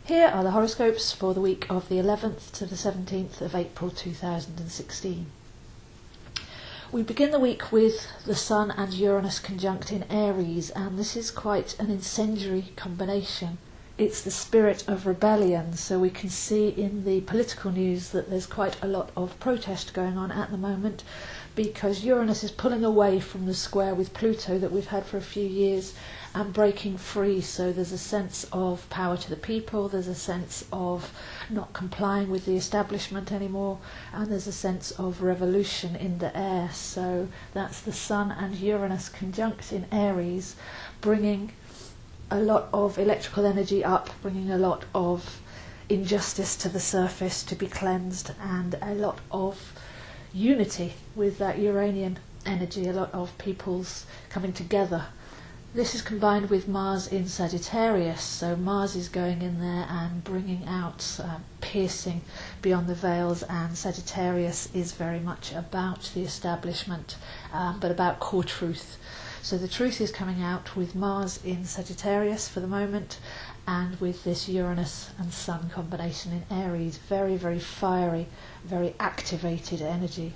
Here are the horoscopes for the week of the 11th to the 17th of April 2016. We begin the week with the Sun and Uranus conjunct in Aries, and this is quite an incendiary combination. It's the spirit of rebellion, so we can see in the political news that there's quite a lot of protest going on at the moment because Uranus is pulling away from the square with Pluto that we've had for a few years and breaking free. So there's a sense of power to the people, there's a sense of not complying with the establishment anymore, and there's a sense of revolution in the air. So that's the Sun and Uranus conjunct in Aries, bringing a lot of electrical energy up, bringing a lot of injustice to the surface to be cleansed, and a lot of unity with that Uranian energy, a lot of peoples coming together. This is combined with Mars in Sagittarius, so Mars is going in there and bringing out piercing beyond the veils, and Sagittarius is very much about the establishment, but about core truth. So the truth is coming out with Mars in Sagittarius for the moment, and with this Uranus and Sun combination in Aries. Very, very fiery, very activated energy.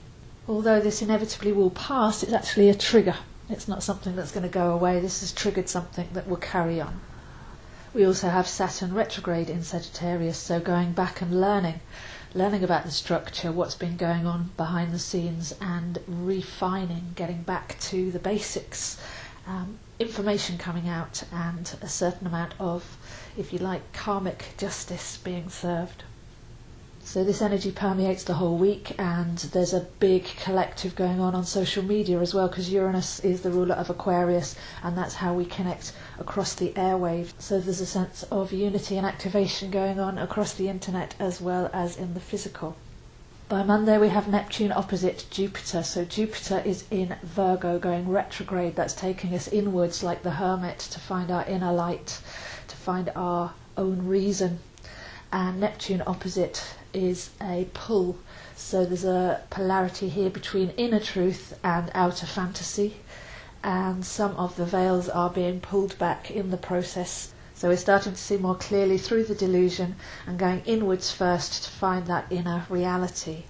Although this inevitably will pass, it's actually a trigger. It's not something that's going to go away. This has triggered something that will carry on. We also have Saturn retrograde in Sagittarius, so going back and learning about the structure, what's been going on behind the scenes, and refining, getting back to the basics. Information coming out, and a certain amount of, if you like, karmic justice being served. So this energy permeates the whole week, and there's a big collective going on social media as well, because Uranus is the ruler of Aquarius, and that's how we connect across the airwaves. So there's a sense of unity and activation going on across the internet as well as in the physical. By Monday we have Neptune opposite Jupiter, so Jupiter is in Virgo going retrograde. That's taking us inwards like the hermit to find our inner light, to find our own reason. And Neptune opposite is a pull, so there's a polarity here between inner truth and outer fantasy, and some of the veils are being pulled back in the process. So we're starting to see more clearly through the delusion and going inwards first to find that inner reality.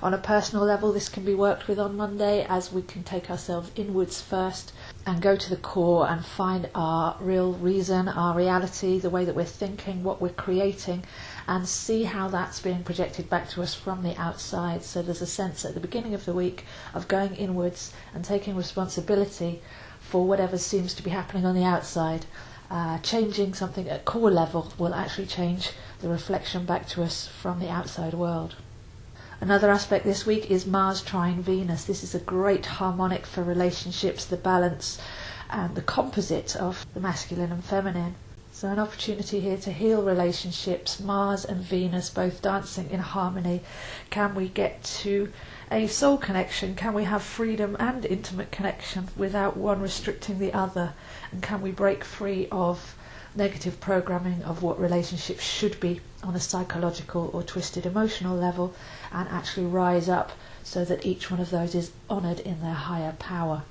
On a personal level, this can be worked with on Monday, as we can take ourselves inwards first and go to the core and find our real reason, our reality, the way that we're thinking, what we're creating, and see how that's being projected back to us from the outside. So there's a sense at the beginning of the week of going inwards and taking responsibility for whatever seems to be happening on the outside. Changing something at core level will actually change the reflection back to us from the outside world. Another aspect this week is Mars trine Venus. This is a great harmonic for relationships, the balance and the composite of the masculine and feminine. So an opportunity here to heal relationships, Mars and Venus both dancing in harmony. Can we get to a soul connection? Can we have freedom and intimate connection without one restricting the other? And can we break free of negative programming of what relationships should be on a psychological or twisted emotional level, and actually rise up so that each one of those is honoured in their higher power?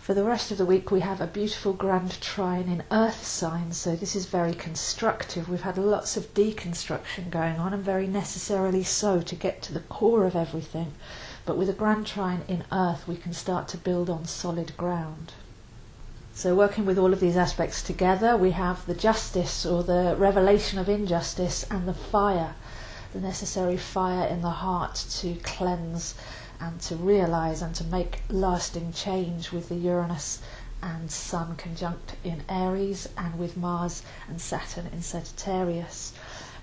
For the rest of the week we have a beautiful grand trine in Earth signs, so this is very constructive. We've had lots of deconstruction going on, and very necessarily so, to get to the core of everything. But with a grand trine in Earth we can start to build on solid ground. So working with all of these aspects together, we have the justice, or the revelation of injustice, and the fire, the necessary fire in the heart to cleanse and to realise and to make lasting change, with the Uranus and Sun conjunct in Aries, and with Mars and Saturn in Sagittarius.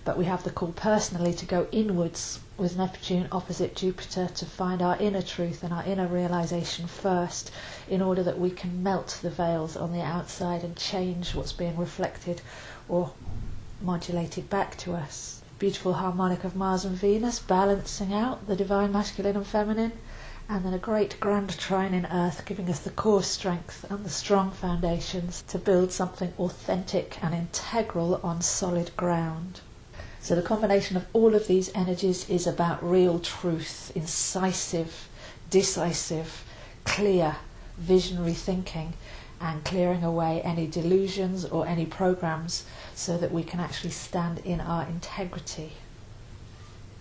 But we have the call personally to go inwards with Neptune opposite Jupiter, to find our inner truth and our inner realisation first, in order that we can melt the veils on the outside and change what's being reflected or modulated back to us. Beautiful harmonic of Mars and Venus balancing out the divine masculine and feminine, and then a great grand trine in Earth giving us the core strength and the strong foundations to build something authentic and integral on solid ground. So the combination of all of these energies is about real truth, incisive, decisive, clear, visionary thinking, and clearing away any delusions or any programs so that we can actually stand in our integrity.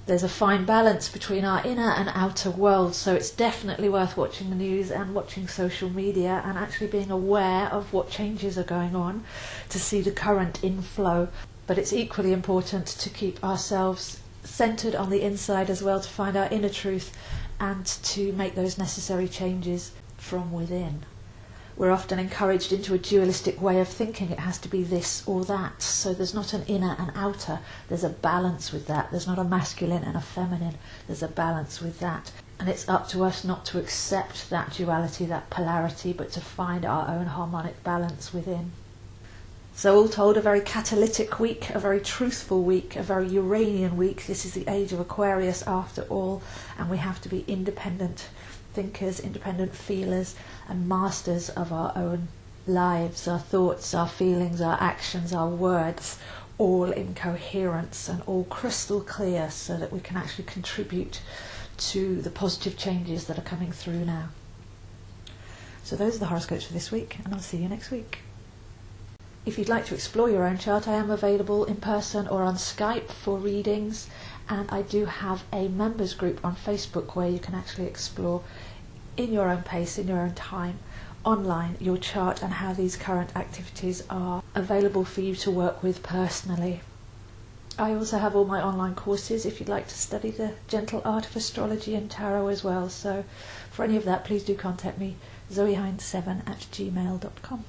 There's a fine balance between our inner and outer world, so it's definitely worth watching the news and watching social media and actually being aware of what changes are going on to see the current inflow. But it's equally important to keep ourselves centered on the inside as well, to find our inner truth and to make those necessary changes from within. We're often encouraged into a dualistic way of thinking. It has to be this or that. So there's not an inner and outer. There's a balance with that. There's not a masculine and a feminine. There's a balance with that. And it's up to us not to accept that duality, that polarity, but to find our own harmonic balance within. So all told, a very catalytic week, a very truthful week, a very Uranian week. This is the age of Aquarius after all, and we have to be independent thinkers, independent feelers, and masters of our own lives, our thoughts, our feelings, our actions, our words, all in coherence and all crystal clear so that we can actually contribute to the positive changes that are coming through now. So those are the horoscopes for this week, and I'll see you next week. If you'd like to explore your own chart, I am available in person or on Skype for readings, and I do have a members group on Facebook where you can actually explore in your own pace, in your own time, online, your chart and how these current activities are available for you to work with personally. I also have all my online courses if you'd like to study the gentle art of astrology and tarot as well. So for any of that, please do contact me, zoehind7@gmail.com.